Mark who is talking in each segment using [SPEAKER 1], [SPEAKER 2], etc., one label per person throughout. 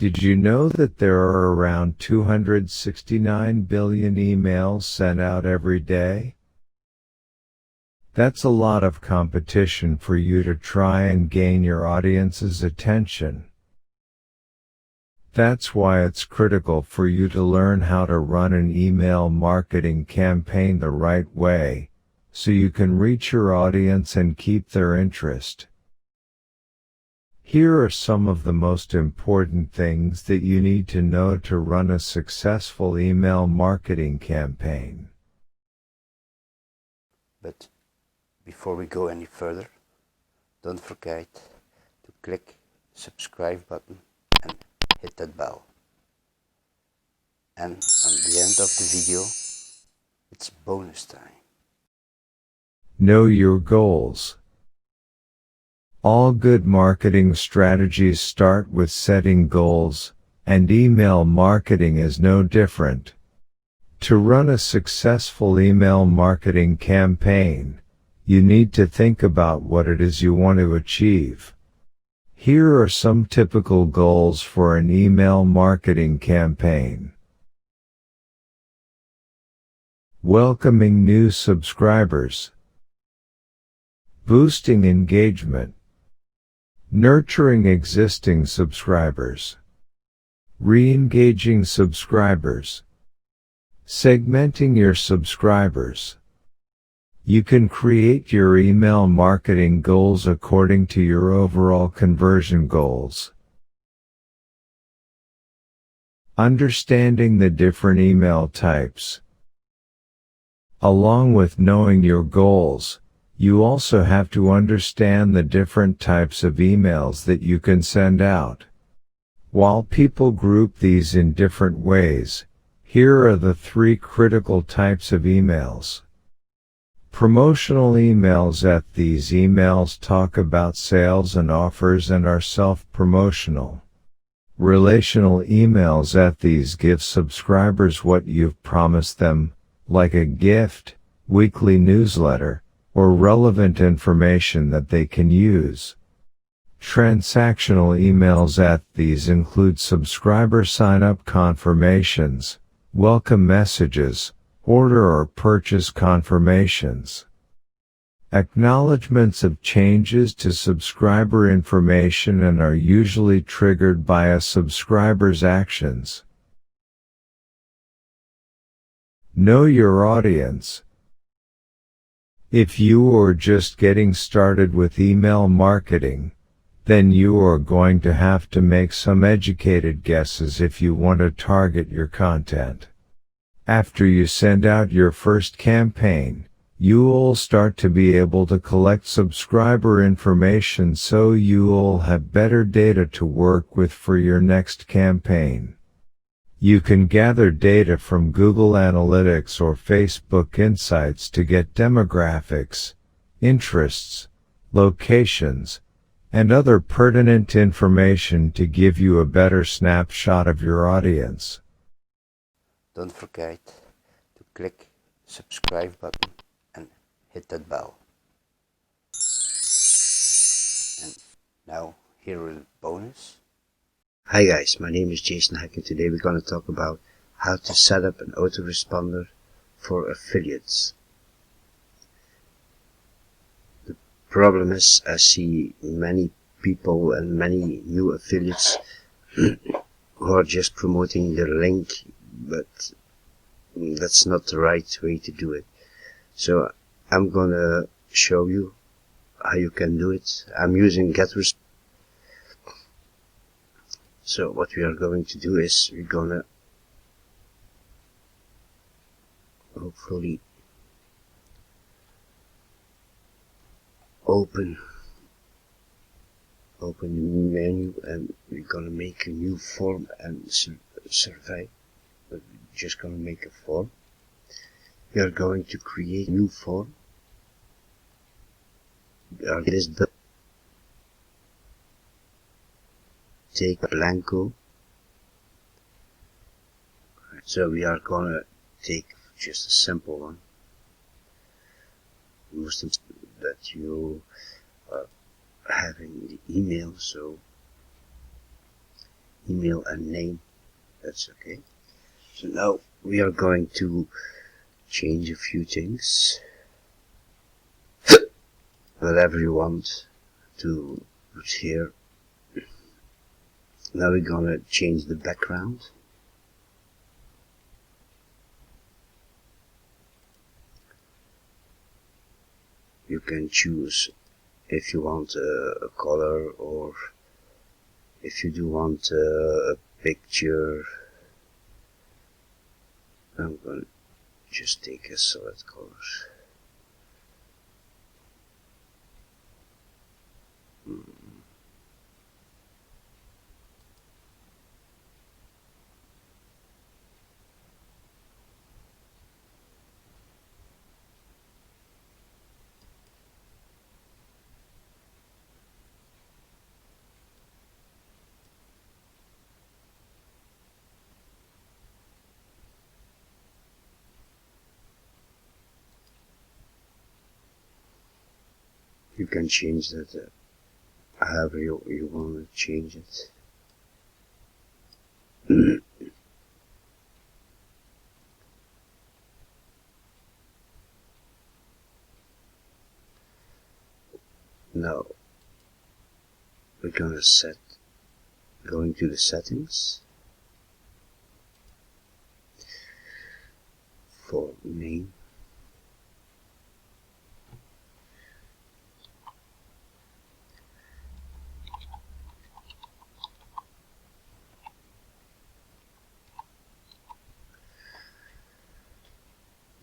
[SPEAKER 1] Did you know that there are around 269 billion emails sent out every day? That's a lot of competition for you to try and gain your audience's attention. That's why it's critical for you to learn how to run an email marketing campaign the right way, so you can reach your audience and keep their interest. Here are some of the most important things that you need to know to run a successful email marketing campaign.
[SPEAKER 2] But before we go any further, don't forget to click subscribe button and hit that bell. And on the end of the video, it's bonus time.
[SPEAKER 1] Know your goals. All good marketing strategies start with setting goals, and email marketing is no different. To run a successful email marketing campaign, you need to think about what it is you want to achieve. Here are some typical goals for an email marketing campaign. Welcoming new subscribers. Boosting engagement. Nurturing existing subscribers. Re-engaging subscribers. Segmenting your subscribers. You can create your email marketing goals according to your overall conversion goals. Understanding the different email types. Along with knowing your goals, you also have to understand the different types of emails that you can send out. While people group these in different ways, here are the 3 critical types of emails. Promotional emails. These emails talk about sales and offers and are self-promotional. Relational emails. These give subscribers what you've promised them, like a gift, weekly newsletter, or relevant information that they can use. Transactional emails. These include subscriber sign-up confirmations, welcome messages, order or purchase confirmations. Acknowledgements of changes to subscriber information and are usually triggered by a subscriber's actions. Know your audience. If you are just getting started with email marketing, then you are going to have to make some educated guesses if you want to target your content. After you send out your first campaign, you will start to be able to collect subscriber information, so you will have better data to work with for your next campaign. You can gather data from Google Analytics or Facebook Insights to get demographics, interests, locations, and other pertinent information to give you a better snapshot of your audience.
[SPEAKER 2] Don't forget to click subscribe button and hit that bell. And now here is a bonus.
[SPEAKER 3] Hi guys, my name is Jason Heck, and today we're going to talk about how to set up an autoresponder for affiliates. The problem is, I see many people and many new affiliates who are just promoting their link, but that's not the right way to do it. So I'm going to show you how you can do it. I'm using GetResponse. So what we are going to do is we're gonna hopefully open the menu, and we're gonna make a new form and survey. We're just gonna make a form. We are going to create a new form. It is done. Take Blanco. So we are gonna take just a simple one. Most important that you are having the email. So email and name. That's okay. So now we are going to change a few things. Whatever you want to put here. Now we're gonna change the background. You can choose if you want a color, or if you do want a picture. I'm gonna just take a solid color. You can change that however you want to change it. Now we're gonna going to the settings for name.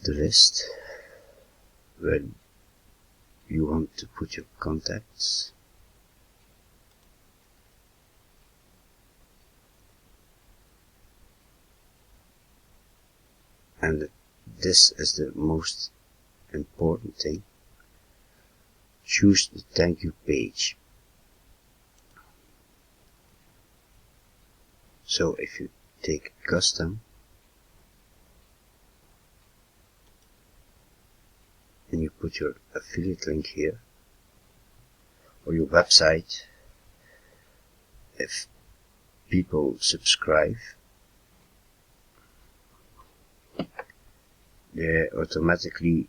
[SPEAKER 3] The list where you want to put your contacts. And this is the most important thing. Choose the thank you page. So if you take custom and you put your affiliate link here, or your website, if people subscribe, they're automatically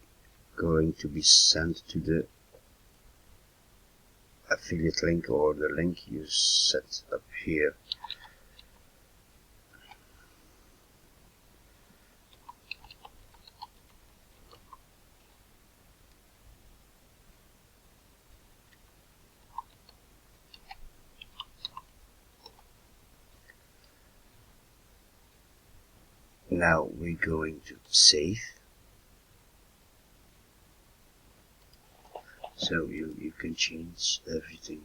[SPEAKER 3] going to be sent to the affiliate link or the link you set up here. Now we're going to save. So you can change everything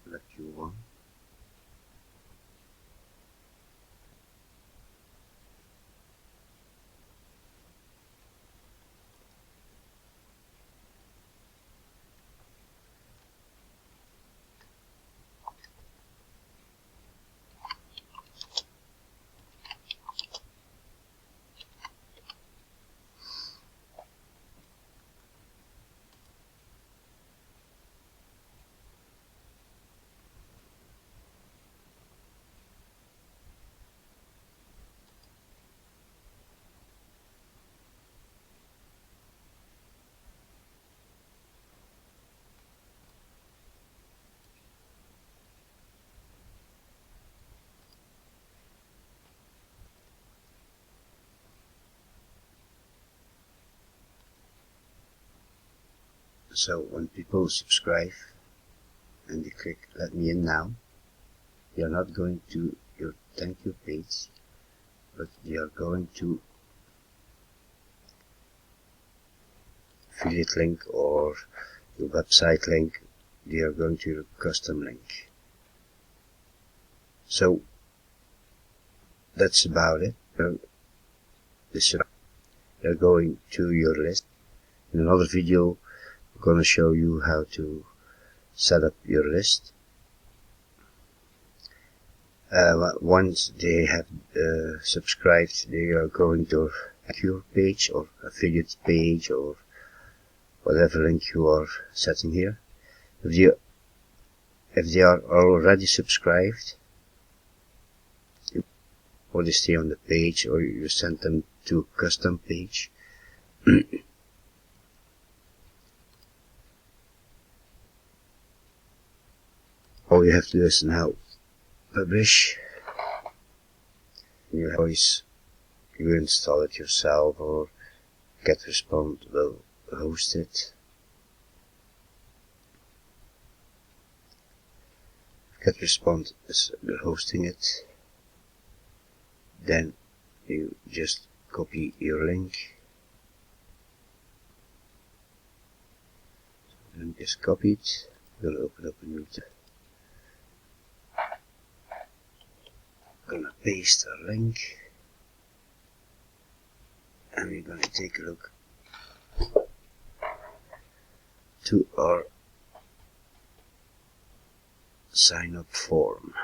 [SPEAKER 3] that you want. So when people subscribe and they click let me in now, they are not going to your thank you page, but they are going to affiliate link or your website link. They are going to your custom link. So that's about it. They're going to your list. In another video I'm going to show you how to set up your list. Once they have subscribed, they are going to your page or affiliate page or whatever link you are setting here. if they are already subscribed, or they stay on the page, or you send them to a custom page. All you have to do is now publish. You always you install it yourself, or GetResponse will host it. GetResponse is hosting it. Then you just copy your link. And just copy it. We'll open up a new tab. Gonna paste our link. And we're gonna take a look to our sign up form.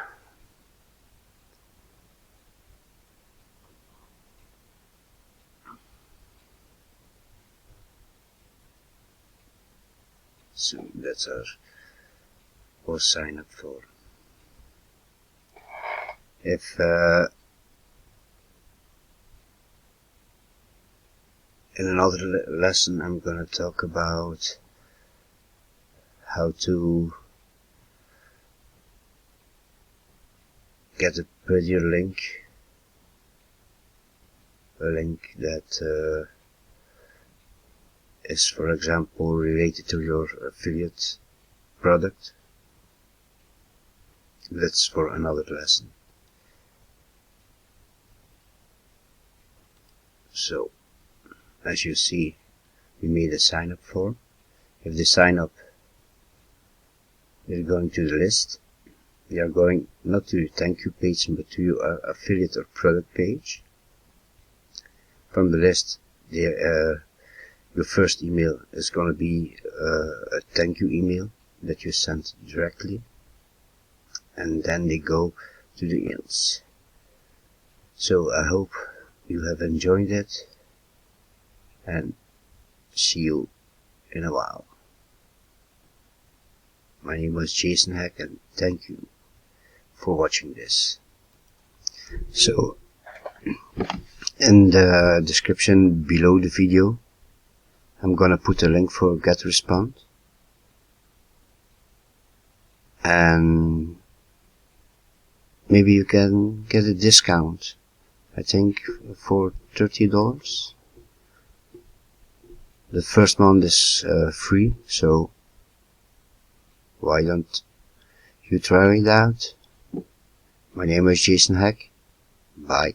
[SPEAKER 3] So that's our sign up form. If in another lesson I'm gonna talk about how to get a prettier link, a link that is, for example, related to your affiliate product. That's for another lesson. So, as you see, we made a sign up form. If they sign up, they're going to the list. They are going not to the thank you page, but to your affiliate or product page. From the list, your first email is going to be a thank you email that you send directly, and then they go to the emails. So I hope you have enjoyed it, and see you in a while. My name was Jason Heck, and thank you for watching this. So, in the description below the video, I'm gonna put a link for GetResponse, and maybe you can get a discount, I think for $30. The first month is free, so why don't you try it out? My name is Jason Heck. Bye.